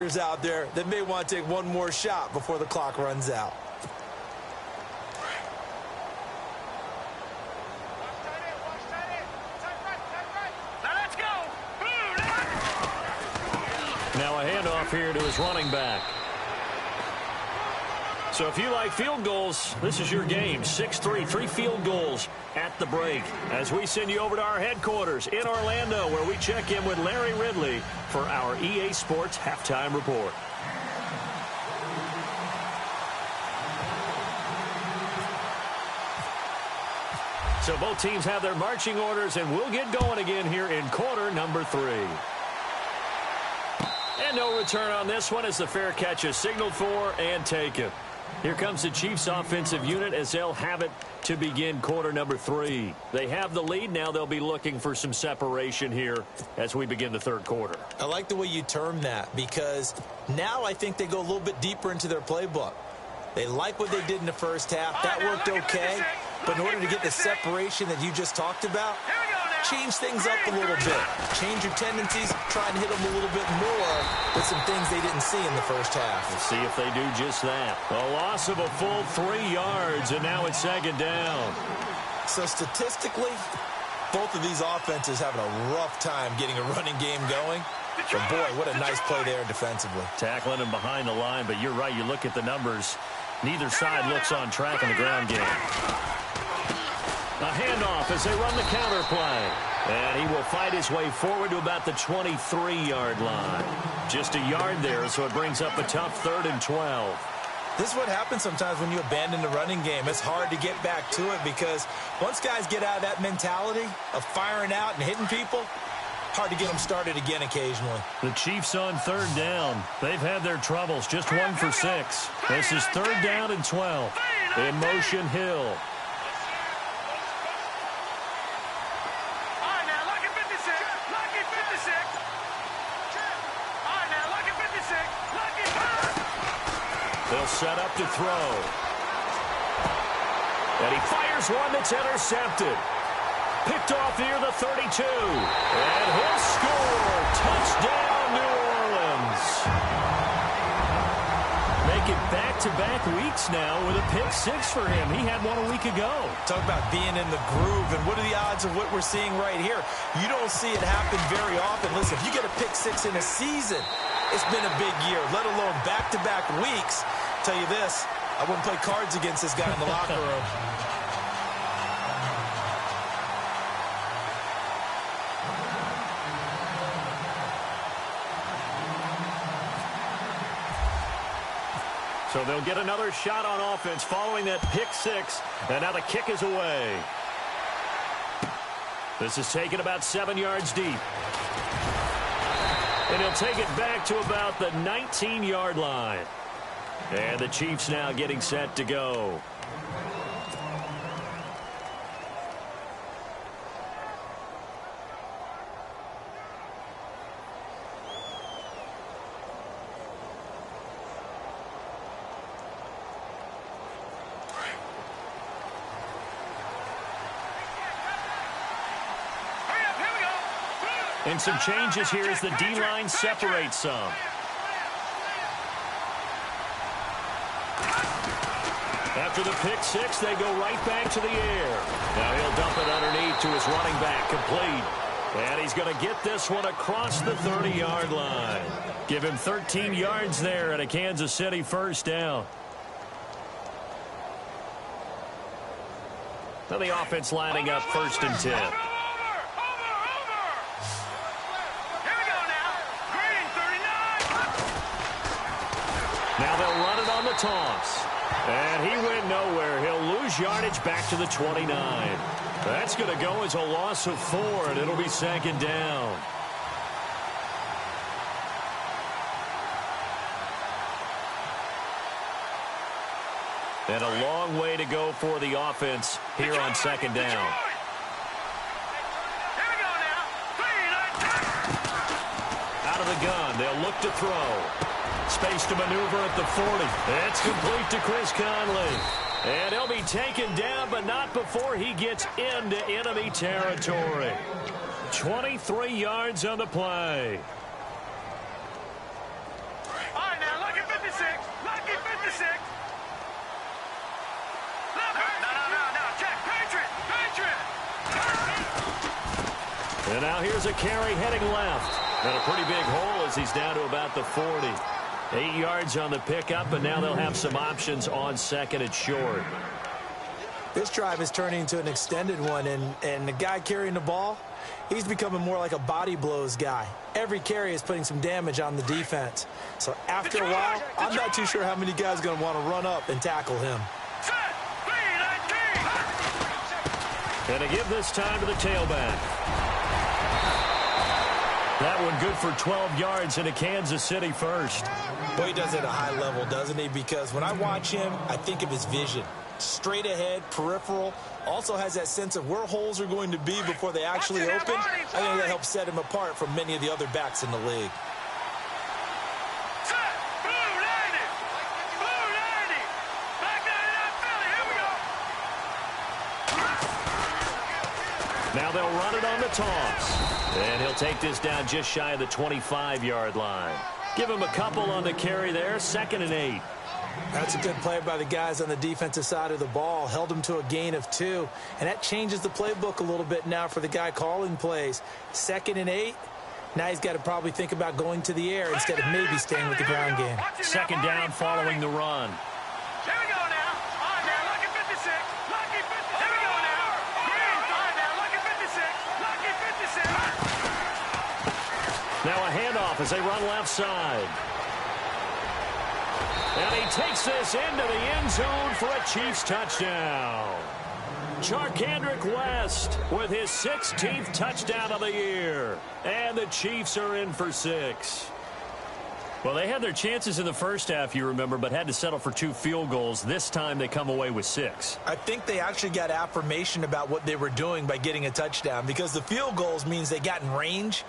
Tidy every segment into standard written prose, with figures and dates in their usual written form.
out there that may want to take one more shot before the clock runs out. Now a handoff here to his running back. So if you like field goals, this is your game. 6-3, 3 field goals at the break. As we send you over to our headquarters in Orlando, where we check in with Larry Ridley for our EA Sports Halftime Report. So both teams have their marching orders, and we'll get going again here in quarter number 3. And no return on this one as the fair catch is signaled for and taken. Here comes the Chiefs offensive unit as they'll have it to begin quarter number 3. They have the lead. Now they'll be looking for some separation here as we begin the third quarter. I like the way you term that, because now I think they go a little bit deeper into their playbook. They like what they did in the first half. That worked okay. But in order to get the separation that you just talked about, change things up a little bit. Change your tendencies. Try and hit them a little bit more with some things they didn't see in the first half. We'll see if they do just that. A loss of a full 3 yards, and now it's second down. So statistically, both of these offenses having a rough time getting a running game going. But boy, what a nice play there defensively. Tackling him behind the line, but you're right. You look at the numbers. Neither side looks on track in the ground game. A handoff as they run the counter play. And he will fight his way forward to about the 23-yard line. Just a yard there, so it brings up a tough 3rd and 12. This is what happens sometimes when you abandon the running game. It's hard to get back to it because once guys get out of that mentality of firing out and hitting people, hard to get them started again occasionally. The Chiefs on 3rd down. They've had their troubles. Just 1 for 6. This is 3rd down and 12. In motion, Hill. They'll set up to throw. And he fires one that's intercepted. Picked off near the 32. And he'll score. Touchdown, New Orleans. Make it back-to-back weeks now with a pick 6 for him. He had one a week ago. Talk about being in the groove, and what are the odds of what we're seeing right here? You don't see it happen very often. Listen, if you get a pick 6 in a season, it's been a big year, let alone back-to-back weeks. Tell you this, I wouldn't play cards against this guy in the locker room. So they'll get another shot on offense following that pick 6, and now the kick is away. This is taken about 7 yards deep. And he'll take it back to about the 19-yard line. And the Chiefs now getting set to go. And some changes here as the D-line separates some. After the pick 6, they go right back to the air. Now he'll dump it underneath to his running back, complete. And he's going to get this one across the 30-yard line. Give him 13 yards there at a Kansas City first down. Now the offense lining up 1st and 10. Now they'll run it on the toss. And he went nowhere. He'll lose yardage back to the 29. That's going to go as a loss of 4, and it'll be 2nd down. And a long way to go for the offense here on 2nd down. Out of the gun, they'll look to throw. Space to maneuver at the 40. It's complete to Chris Conley. And he'll be taken down, but not before he gets into enemy territory. 23 yards on the play. 56. No. Check. Patriot. And now here's a carry heading left. And a pretty big hole as he's down to about the 40. 8 yards on the pickup, and now they'll have some options on second and short. This drive is turning into an extended one, and the guy carrying the ball, he's becoming more like a body blows guy. Every carry is putting some damage on the defense. So after a while, I'm not too sure how many guys are going to want to run up and tackle him. And to give this time to the tailback. That one good for 12 yards into Kansas City first. Boy, he does it at a high level, doesn't he? Because when I watch him, I think of his vision. Straight ahead, peripheral. Also has that sense of where holes are going to be before they actually open. I think that helps set him apart from many of the other backs in the league. Now they'll run it on the toss. And he'll take this down just shy of the 25-yard line. Give him a couple on the carry there, 2nd and 8. That's a good play by the guys on the defensive side of the ball. Held him to a gain of 2. And that changes the playbook a little bit now for the guy calling plays. 2nd and 8. Now he's got to probably think about going to the air instead of maybe staying with the ground game. 2nd down following the run. Here we go now. All right, now, lucky 56. Lucky 56. Here we go now. All right, now, lucky 56. Lucky 56. Now a handoff as they run left side. And he takes this into the end zone for a Chiefs touchdown. Charkandrick West with his 16th touchdown of the year. And the Chiefs are in for 6. Well, they had their chances in the first half, you remember, but had to settle for 2 field goals. This time they come away with 6. I think they actually got affirmation about what they were doing by getting a touchdown, because the field goals means they got in range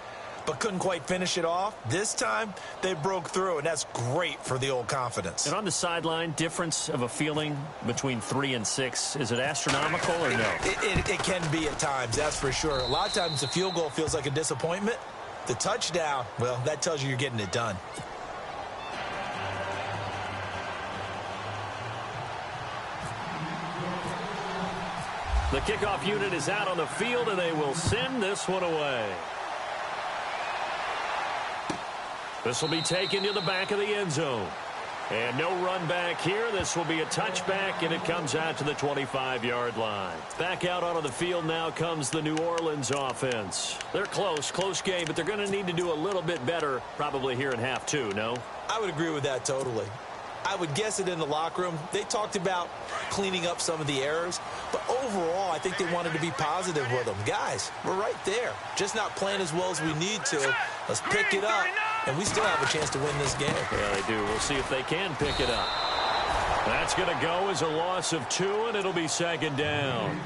but couldn't quite finish it off. This time, they broke through, and that's great for the old confidence. And on the sideline, difference of a feeling between 3 and 6, is it astronomical or no? It can be at times, that's for sure. A lot of times the field goal feels like a disappointment. The touchdown, well, that tells you you're getting it done. The kickoff unit is out on the field, and they will send this one away. This will be taken to the back of the end zone. And no run back here. This will be a touchback, and it comes out to the 25-yard line. Back out onto the field now comes the New Orleans offense. They're close game, but they're going to need to do a little bit better probably here in half 2, no? I would agree with that totally. I would guess it in the locker room. They talked about cleaning up some of the errors, but overall, I think they wanted to be positive with them. Guys, we're right there. Just not playing as well as we need to. Let's pick it up, and we still have a chance to win this game. Yeah, they do. We'll see if they can pick it up. That's going to go as a loss of 2, and it'll be 2nd down.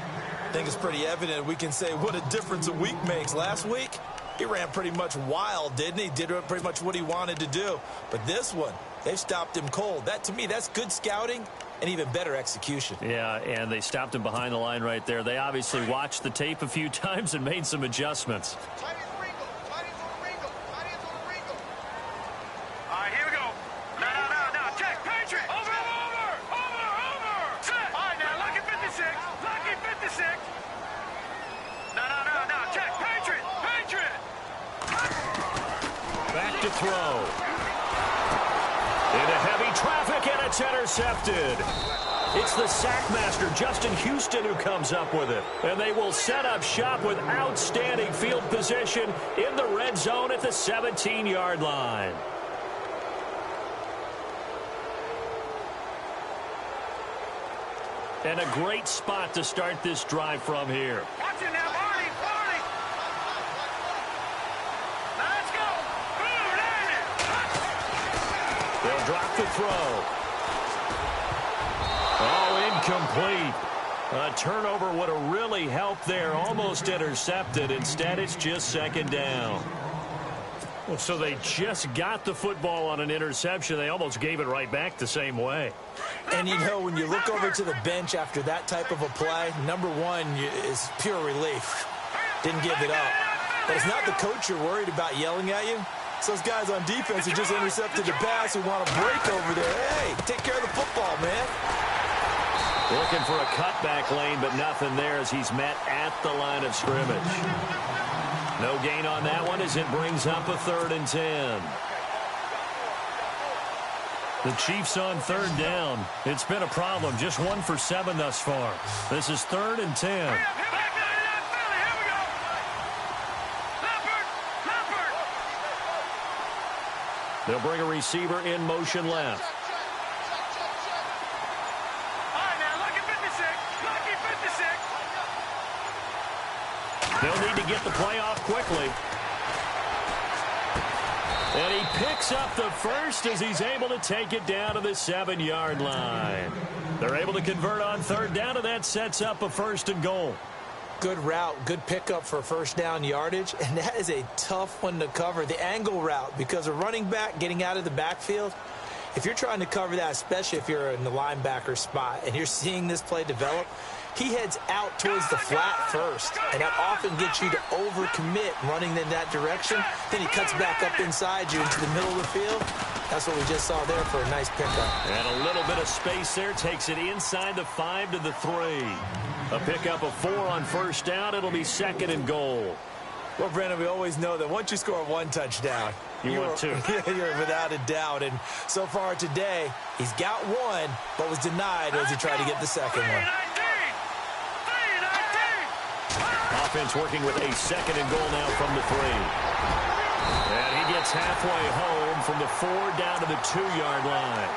I think it's pretty evident. We can say what a difference a week makes. Last week, he ran pretty much wild, didn't he? Did pretty much what he wanted to do. But this one, they've stopped him cold. That, to me, that's good scouting and even better execution. Yeah, and they stopped him behind the line right there. They obviously watched the tape a few times and made some adjustments. All right, here we go. No. Check. Patriot. Over. Set. All right, now, lucky 56. Lucky 56. No. Check. Patriot. Back to throw. Into heavy traffic, and it's intercepted. It's the sackmaster, Justin Houston, who comes up with it. And they will set up shop with outstanding field position in the red zone at the 17-yard line. And a great spot to start this drive from here. Watch it now, Barney. Let's go. Boom, They'll drop the throw. Oh, incomplete. A turnover would have really helped there. Almost intercepted. Instead, it's just 2nd down. Well, so they just got the football on an interception. They almost gave it right back the same way. And, you know, when you look over to the bench after that type of a play, number one is pure relief. Didn't give it up. But it's not the coach you're worried about yelling at you. It's those guys on defense who just intercepted the pass who want to break over there. Hey, take care of the football, man. Looking for a cutback lane, but nothing there as he's met at the line of scrimmage. No gain on that one as it brings up a 3rd and 10. The Chiefs on 3rd down. It's been a problem. Just 1 for 7 thus far. This is 3rd and 10. They'll bring a receiver in motion left. They'll need to get the play off quickly. And he picks up the first as he's able to take it down to the 7-yard line. They're able to convert on 3rd down, and that sets up a 1st and goal. Good route, good pickup for 1st down yardage, and that is a tough one to cover. The angle route, because a running back getting out of the backfield, if you're trying to cover that, especially if you're in the linebacker spot and you're seeing this play develop, he heads out towards the flat first, and that often gets you to overcommit running in that direction. Then he cuts back up inside you into the middle of the field. That's what we just saw there for a nice pickup. And a little bit of space there takes it inside the 5 to the 3. A pickup of 4 on 1st down. It'll be 2nd and goal. Well, Brandon, we always know that once you score 1 touchdown, you're 2. You're without a doubt. And so far today, he's got 1, but was denied as he tried to get the 2nd one. Offense working with a 2nd and goal now from the 3. And he gets halfway home from the 4 down to the 2-yard line.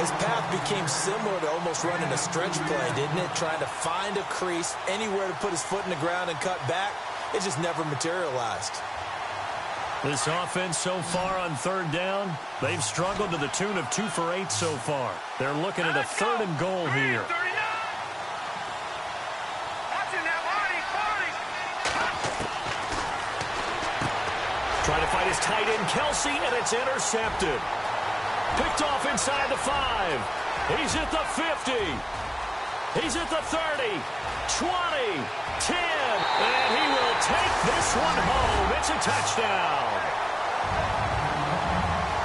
His path became similar to almost running a stretch play, didn't it? Trying to find a crease, anywhere to put his foot in the ground and cut back. It just never materialized. This offense so far on 3rd down, they've struggled to the tune of 2 for 8 so far. They're looking at a 3rd and goal here. Trying to find his tight end, Kelsey, and it's intercepted. Picked off inside the 5. He's at the 50. He's at the 30, 20, 10, and he will take this one home. It's a touchdown.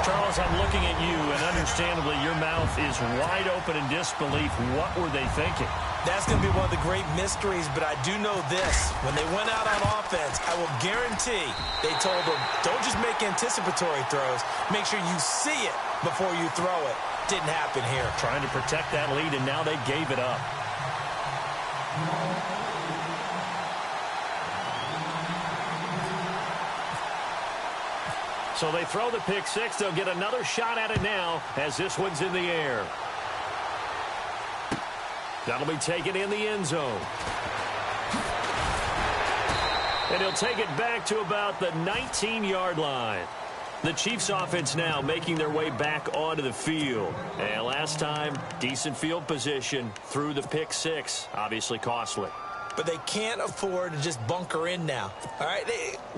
Charles, I'm looking at you, and understandably your mouth is wide open in disbelief. What were they thinking? That's going to be one of the great mysteries, but I do know this. When they went out on offense, I will guarantee they told them, don't just make anticipatory throws. Make sure you see it before you throw it. Didn't happen here. Trying to protect that lead, and now they gave it up. So they throw the pick 6. They'll get another shot at it now as this one's in the air. That'll be taken in the end zone. And he'll take it back to about the 19-yard line. The Chiefs offense now making their way back onto the field. And last time, decent field position through the pick 6. Obviously costly. But they can't afford to just bunker in now. All right,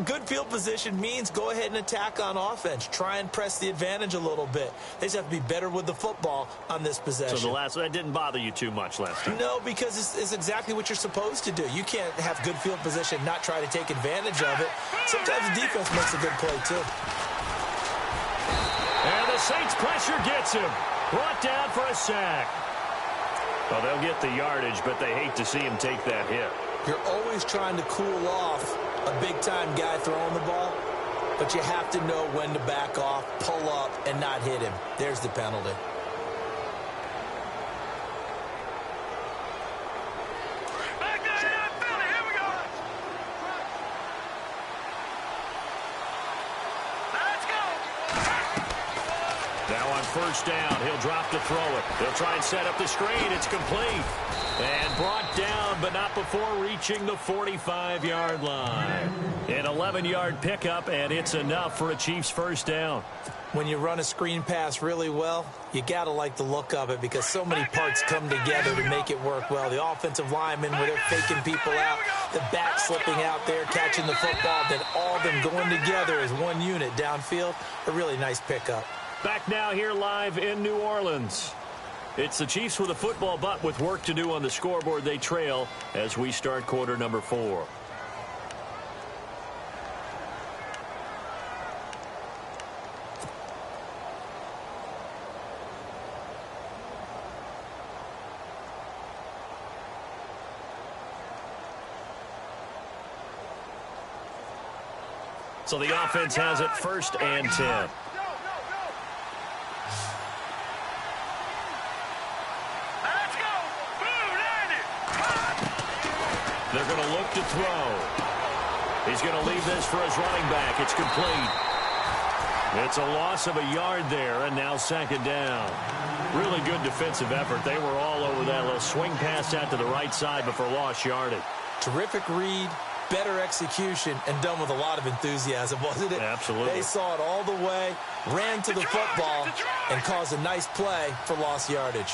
good field position means go ahead and attack on offense. Try and press the advantage a little bit. They just have to be better with the football on this possession. So that didn't bother you too much last time? No, because it's exactly what you're supposed to do. You can't have good field position, not try to take advantage of it. Sometimes the defense makes a good play, too. And the Saints pressure gets him. Brought down for a sack. Well, they'll get the yardage, but they hate to see him take that hit. You're always trying to cool off a big-time guy throwing the ball, but you have to know when to back off, pull up, and not hit him. There's the penalty. Now on first down, he'll drop to throw it. He'll try and set up the screen. It's complete. And brought down, but not before reaching the 45-yard line. An 11-yard pickup, and it's enough for a Chiefs first down. When you run a screen pass really well, you got to like the look of it because so many parts come together to make it work well. The offensive linemen, where they're faking people out, the back slipping out there, catching the football, then all of them going together as one unit downfield. A really nice pickup. Back now here live in New Orleans. It's the Chiefs with a football, but with work to do on the scoreboard. They trail as we start quarter number 4. So the offense has it 1st and 10. They're going to look to throw. He's going to leave this for his running back. It's complete. It's a loss of a yard there, and now 2nd down. Really good defensive effort. They were all over that little swing pass out to the right side before lost yardage. Terrific read, better execution, and done with a lot of enthusiasm, wasn't it? Absolutely. They saw it all the way, ran to the football, and caused a nice play for lost yardage.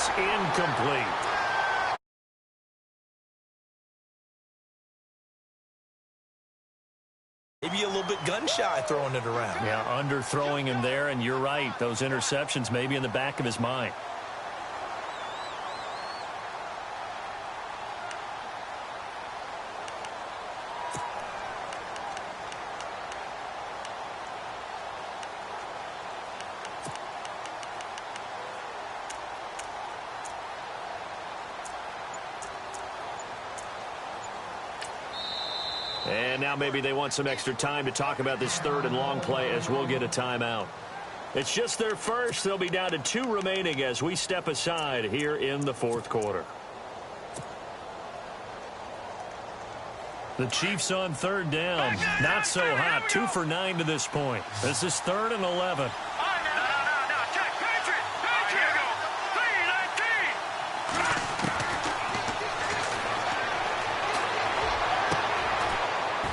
Incomplete. Maybe a little bit gun-shy throwing it around. Yeah, underthrowing him there, and you're right. Those interceptions may be in the back of his mind. And now maybe they want some extra time to talk about this 3rd and long play as we'll get a timeout. It's just their first. They'll be down to 2 remaining as we step aside here in the 4th quarter. The Chiefs on 3rd down. Not so hot. 2 for 9 to this point. This is 3rd and 11.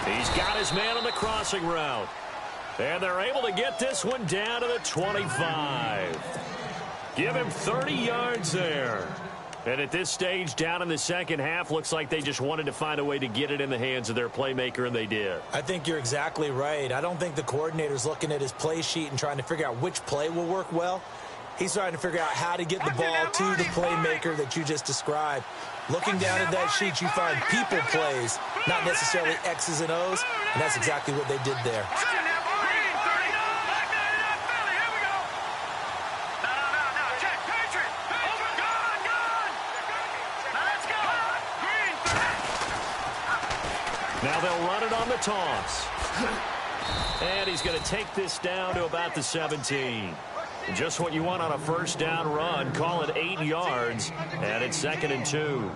He's got his man on the crossing route. And they're able to get this one down to the 25. Give him 30 yards there. And at this stage, down in the 2nd half, looks like they just wanted to find a way to get it in the hands of their playmaker, and they did. I think you're exactly right. I don't think the coordinator's looking at his play sheet and trying to figure out which play will work well. He's trying to figure out how to get the ball to the playmaker that you just described. Looking down at that sheet, you find people plays, not necessarily X's and O's, and that's exactly what they did there. Now they'll run it on the toss. And he's going to take this down to about the 17. Just what you want on a 1st down run. Call it 8 yards, and it's 2nd and 2.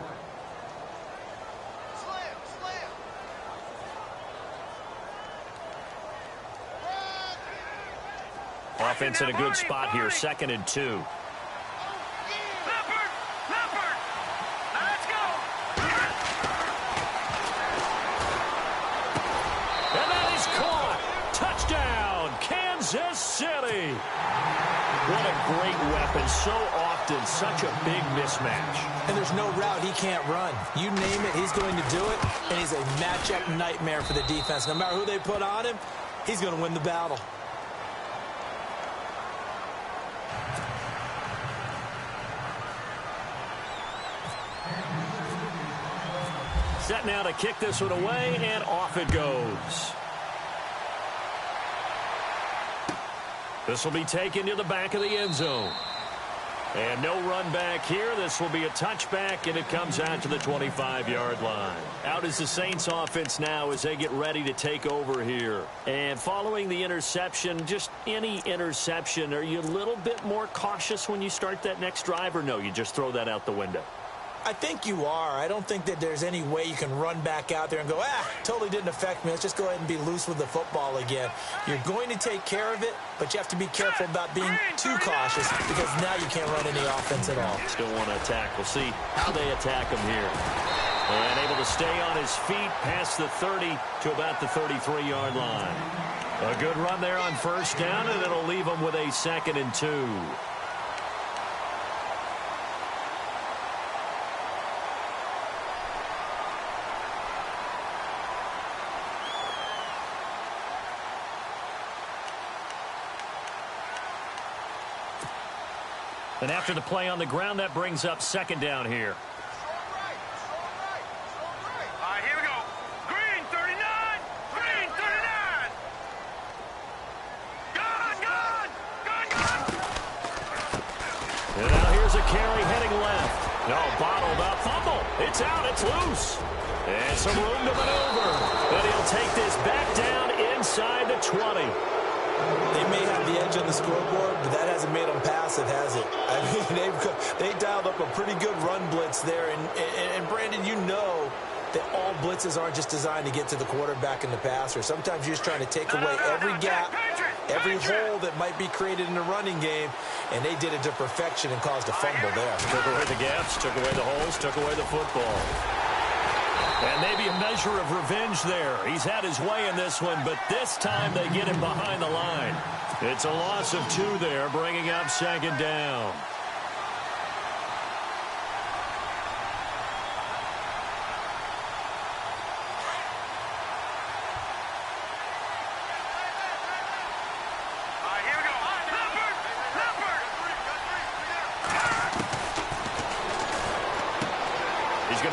Offense in a good spot here, 2nd and 2. Kansas City. What a great weapon. So often, such a big mismatch. And there's no route he can't run. You name it, he's going to do it, and he's a matchup nightmare for the defense. No matter who they put on him, he's going to win the battle. Set now to kick this one away, and off it goes. This will be taken to the back of the end zone. And no run back here. This will be a touchback, and it comes out to the 25-yard line. Out is the Saints offense now as they get ready to take over here. And following the interception, just any interception, are you a little bit more cautious when you start that next drive, or no, you just throw that out the window? I think you are. I don't think that there's any way you can run back out there and go, totally didn't affect me. Let's just go ahead and be loose with the football again. You're going to take care of it, but you have to be careful about being too cautious because now you can't run any offense at all. Still want to attack. We'll see how they attack him here. And able to stay on his feet past the 30 to about the 33-yard line. A good run there on 1st down, and it'll leave him with a 2nd and 2. And after the play on the ground, that brings up 2nd down here. All right, here we go. Green 39. Green 39. No, bottled up. Fumble. It's out. It's loose. And some room to maneuver. But he'll take this back down inside the 20. They may have the edge on the scoreboard, but that hasn't made them passive, has it? I mean, they dialed up a pretty good run blitz there. And Brandon, you know that all blitzes aren't just designed to get to the quarterback and the passer. Sometimes you're just trying to take away every gap, every hole that might be created in the running game, and they did it to perfection and caused a fumble there. Took away the gaps, took away the holes, took away the football. And maybe a measure of revenge there. He's had his way in this one, but this time they get him behind the line. It's a loss of 2 there, bringing up second down.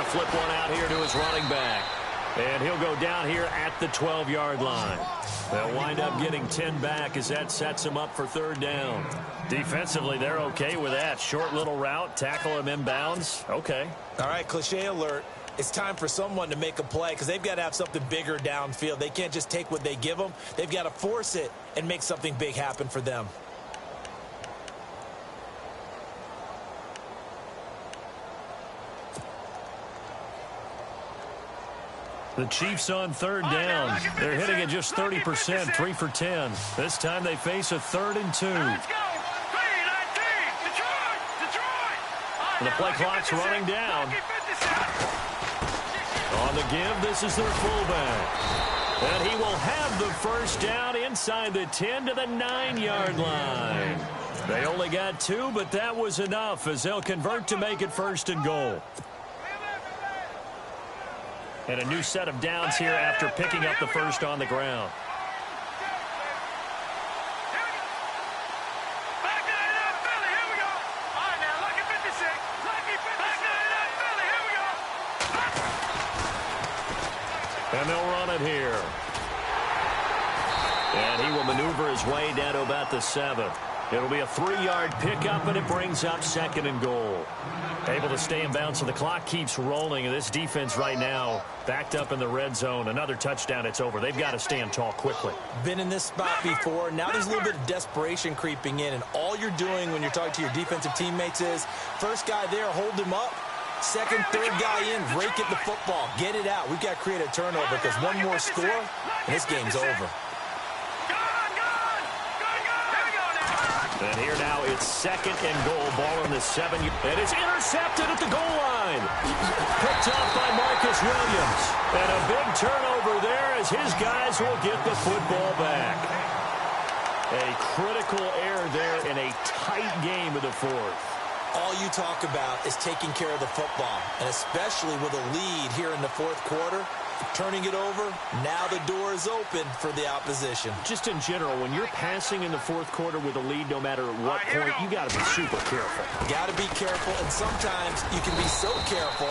Flip one out here to his running back. And he'll go down here at the 12-yard line. They'll wind up getting 10 back as that sets him up for third down. Defensively, they're okay with that. Short little route, tackle him inbounds. Okay. All right, cliche alert. It's time for someone to make a play because they've got to have something bigger downfield. They can't just take what they give them. They've got to force it and make something big happen for them. The Chiefs on third down. They're hitting at just 30%, 3 for 10. This time they face a 3rd and 2. Let's go. 3-19. Detroit. The play clock's running down. On the give, this is their fullback. And he will have the first down inside the 10 to the 9-yard line. They only got 2, but that was enough as they'll convert to make it 1st and goal. And a new set of downs here after picking up the first on the ground. Back to it up, Philly. Here we go. All right, now, lucky 56. Lucky 56. Back to it up, Philly. Here we go. And they'll run it here. And he will maneuver his way down to about the 7. It'll be a 3-yard pickup, and it brings up 2nd and goal. Able to stay in bounds, so the clock keeps rolling. And this defense right now backed up in the red zone. Another touchdown, it's over. They've got to stand tall quickly. Been in this spot before. Now there's a little bit of desperation creeping in. And all you're doing when you're talking to your defensive teammates is, first guy there, hold him up. Second, third guy in, rake at the football. Get it out. We've got to create a turnover because one more score, and this game's over. And here now it's 2nd and goal. Ball on the 7. And it's intercepted at the goal line. Picked up by Marcus Williams. And a big turnover there as his guys will get the football back. A critical error there in a tight game of the 4th. All you talk about is taking care of the football, and especially with a lead here in the 4th quarter. Turning it over, now the door is open for the opposition. Just in general, when you're passing in the 4th quarter with a lead, no matter at what point, you got to be super careful. Got to be careful, and sometimes you can be so careful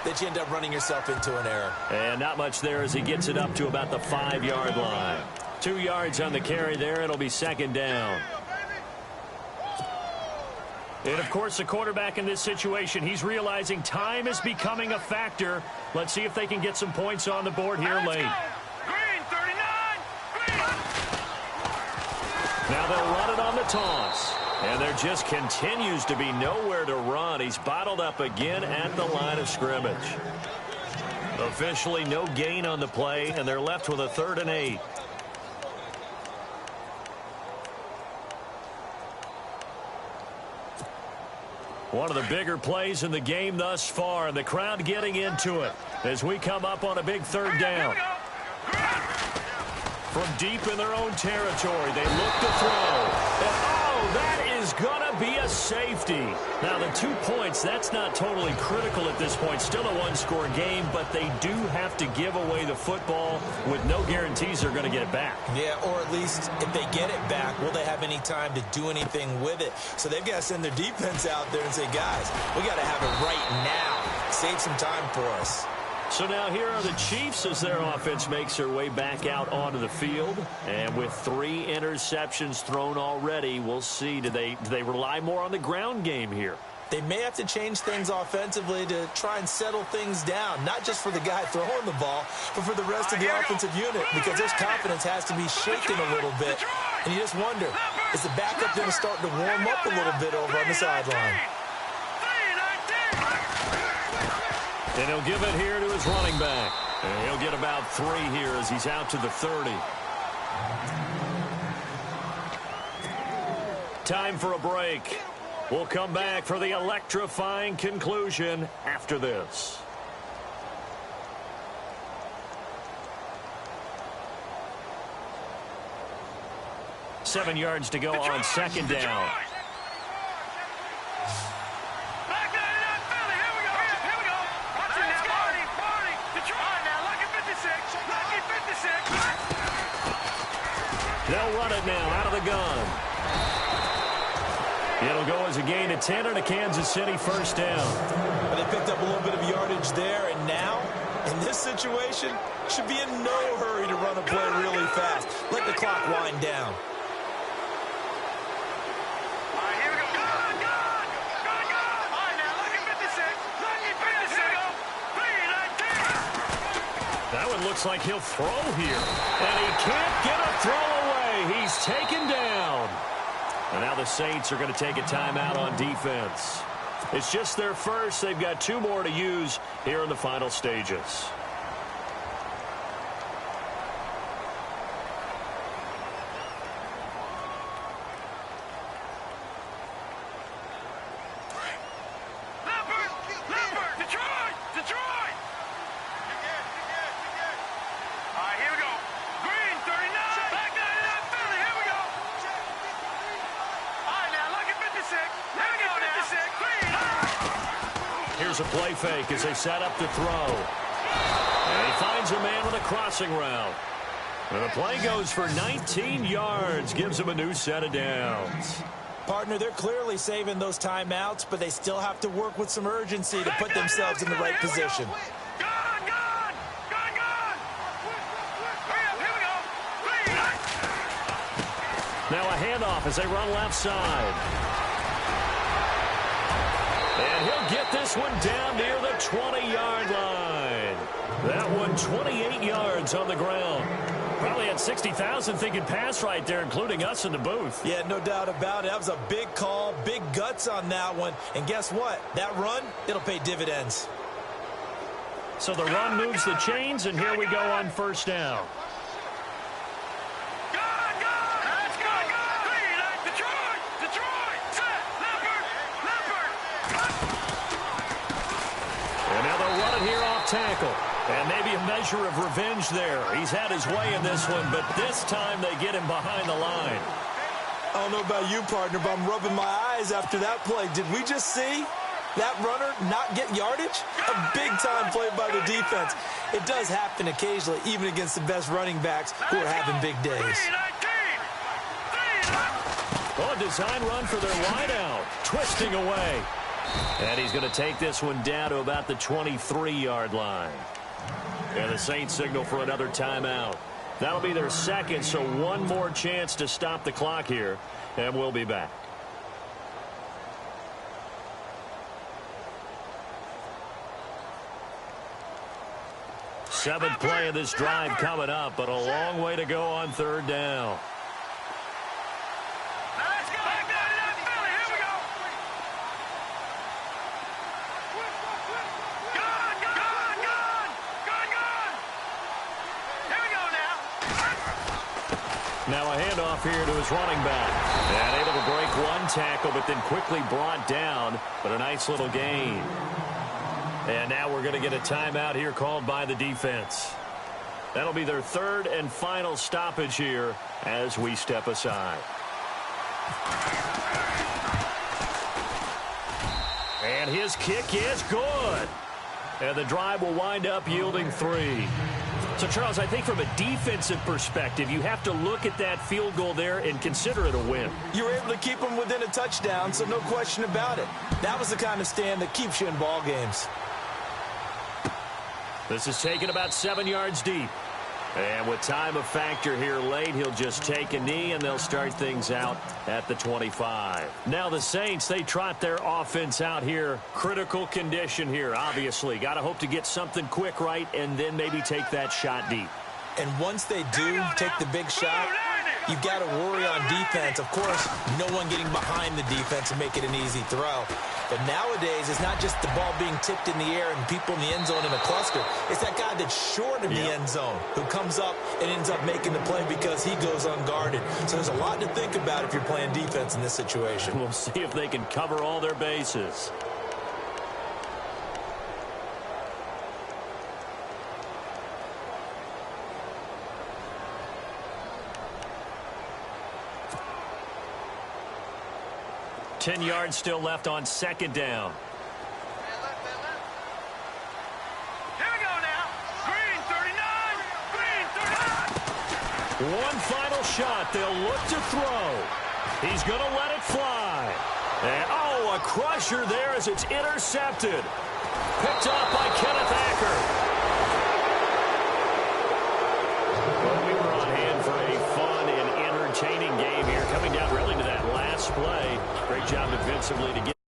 that you end up running yourself into an error. And not much there as he gets it up to about the 5-yard line. 2 yards on the carry there. It'll be 2nd down. And, of course, the quarterback in this situation, he's realizing time is becoming a factor. Let's see if they can get some points on the board here late. Green, 39. Green. Now they'll run it on the toss. And there just continues to be nowhere to run. He's bottled up again at the line of scrimmage. Officially no gain on the play, and they're left with a 3rd and 8. One of the bigger plays in the game thus far, and the crowd getting into it as we come up on a big 3rd down. From deep in their own territory, they look to throw. And, oh, that is going to be a safety. Now, the 2 points, that's not totally critical at this point. Still a 1-score game, but they do have to give away the football with no guarantees they're going to get it back. Yeah, or at least if they get it back, will they have any time to do anything with it? So they've got to send their defense out there and say, guys, we got to have it right now. Save some time for us. So now here are the Chiefs as their offense makes their way back out onto the field. And with 3 interceptions thrown already, we'll see. Do they rely more on the ground game here? They may have to change things offensively to try and settle things down, not just for the guy throwing the ball, but for the rest of the offensive unit, because his confidence has to be shaken a little bit. And you just wonder, is the backup going to start to warm up a little bit over on the sideline? And he'll give it here to his running back. And he'll get about 3 here as he's out to the 30. Time for a break. We'll come back for the electrifying conclusion after this. Seven yards to go on second down. They'll run it now out of the gun. It'll go as a gain of 10 and a Kansas City first down. Well, they picked up a little bit of yardage there, and now, in this situation, should be in no hurry to run a play really fast. Let the clock wind down. That one looks like he'll throw here. And he can't get a throw away. He's taken down. And now the Saints are going to take a timeout on defense. It's just their first. They've got 2 more to use here in the final stages. Here's a play fake as they set up to throw. And he finds a man with a crossing route. And the play goes for 19 yards, gives him a new set of downs. Partner, they're clearly saving those timeouts, but they still have to work with some urgency to put themselves in the right position. Now a handoff as they run left side. And he'll get this one down near the 20-yard line. That one 28 yards on the ground. Probably had 60,000 thinking pass right there, including us in the booth. Yeah, no doubt about it. That was a big call, big guts on that one. And guess what? That run, it'll pay dividends. So the run moves the chains, and here we go on first down. And now they'll run it here off tackle. And maybe a measure of revenge there. He's had his way in this one, but this time they get him behind the line. I don't know about you, partner, but I'm rubbing my eyes after that play. Did we just see that runner not get yardage? A big-time play by the defense. It does happen occasionally, even against the best running backs who are having big days. Oh, a design run for their wideout. Twisting away. And he's going to take this one down to about the 23-yard line. And the Saints signal for another timeout. That'll be their second, so one more chance to stop the clock here. And we'll be back. Seventh play of this drive coming up, but a long way to go on third down. Now a handoff here to his running back. And able to break one tackle, but then quickly brought down. But a nice little gain. And now we're going to get a timeout here called by the defense. That'll be their third and final stoppage here as we step aside. And his kick is good. And the drive will wind up yielding 3. So, Charles, I think from a defensive perspective, you have to look at that field goal there and consider it a win. You were able to keep them within a touchdown, so no question about it. That was the kind of stand that keeps you in ball games. This is taken about 7 yards deep. And with time a factor here late, he'll just take a knee, and they'll start things out at the 25. Now the Saints, they trot their offense out here. Critical condition here, obviously. Got to hope to get something quick right and then maybe take that shot deep. And once they do take the big shot, you've got to worry on defense. Of course, no one getting behind the defense and make it an easy throw. But nowadays, it's not just the ball being tipped in the air and people in the end zone in a cluster. It's that guy that's short of the end zone who comes up and ends up making the play because he goes unguarded. So there's a lot to think about if you're playing defense in this situation. We'll see if they can cover all their bases. Ten yards still left on second down. Here we go now. Green 39. Green 39. One final shot. They'll look to throw. He's going to let it fly. And, oh, a crusher there as it's intercepted. Picked up by Kenneth Acker. Well, we were on hand for a fun and entertaining game here, coming down really to that last play. Great job defensively to get